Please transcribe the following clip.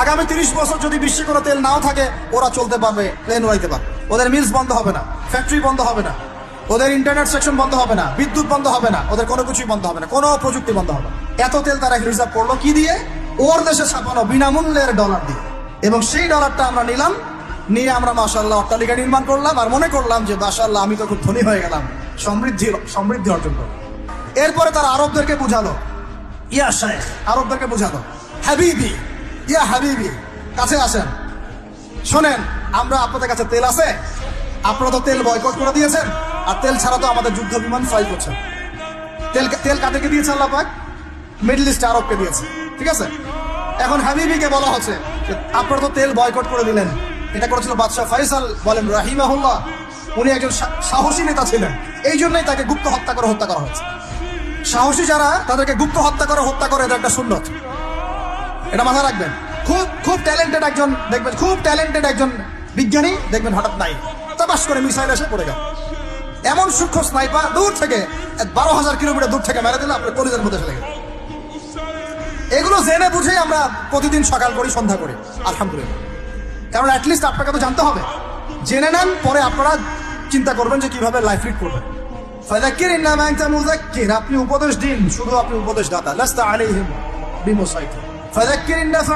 আগামী 30 বছর যদি বিশ্বে কোনো তেল নাও থাকে, ওরা চলতে পারবে, প্লেন উড়াইতে পারবে। ওদের মিলস বন্ধ হবে না, ফ্যাক্টরি বন্ধ হবে না, ওদের ইন্টারনেট সেকশন বন্ধ হবে না, বিদ্যুৎ বন্ধ হবে না, ওদের কোনো কিছুই বন্ধ হবে না, কোনো প্রযুক্তি বন্ধ হবে না। এত তেল তারা রিজার্ভ করলো কি দিয়ে? ওর দেশে ছাপানো বিনামূল্যের ডলার দিয়ে। এবং সেই ডলারটা আমরা নিলাম, নিয়ে আমরা মাশাআল্লাহ অট্টালিকা নির্মাণ করলাম, আর মনে করলাম যে মাশাআল্লাহ আমি তো খুব ধনী হয়ে গেলাম, সমৃদ্ধি অর্জন করলাম। এরপরে তারা আরবদেরকে বুঝালো, ইয়া শাইখ, আরবদেরকে বুঝালো, হাবিবি, ইয়া হাবিবি, কাছে আসেন, শোনেন, আমরা আপনাদের কাছে তেল আছে, আপনারা তো তেল বয়কট করে দিয়েছেন, আর তেল ছাড়া তো আমাদের যুদ্ধ বিমান ফ্লাই করছেন। তেল কাদেরকে দিয়েছে আল্লাহ পাক? মিডল ইস্ট আরবকে দিয়েছে, ঠিক আছে? এখন হাবিবিকে বলা হচ্ছে যে আপনারা তো তেল বয়কট করে দিলেন। এটা করেছিল বাদশাহ ফয়সাল বলেন রাহিমাহুল্লাহ, উনি একজন সাহসী নেতা ছিলেন, এই জন্যই তাকে গুপ্ত হত্যা করা হয়েছে। সাহসী যারা, তাদেরকে গুপ্ত হত্যা করে, এটা একটা সুন্নত, এটা মাথায় রাখবেন। খুব ট্যালেন্টেড একজন দেখবেন, খুব ট্যালেন্টেড একজন বিজ্ঞানী দেখবেন হঠাৎ নাই, তাবাস করে মিসাইল এসে পড়ে গেল। এমন সূক্ষ্ম স্নাইপার দূর থেকে 12,000 কিলোমিটার দূর থেকে মেরে দিলে আপনার কলিজার মধ্যে চলে গেল। এগুলো জেনে বুঝেই আমরা প্রতিদিন সকাল করি, সন্ধ্যা করি, আলহামদুলিল্লাহ। কারণ অ্যাটলিস্ট আপনাকে তো জানতে হবে, জেনে নেন, পরে আপনারা চিন্তা করবেন যে কিভাবে লাইফ লিড করবেন। ফাযাক্কির ইন্নামা আনতা মুযাক্কির, আপনি উপদেশ দিন, শুধু আপনি উপদেশ দাতা, লাস্তা আলাইহিম বিমুসাইতির। ফাযাক্কির ইন্নাফা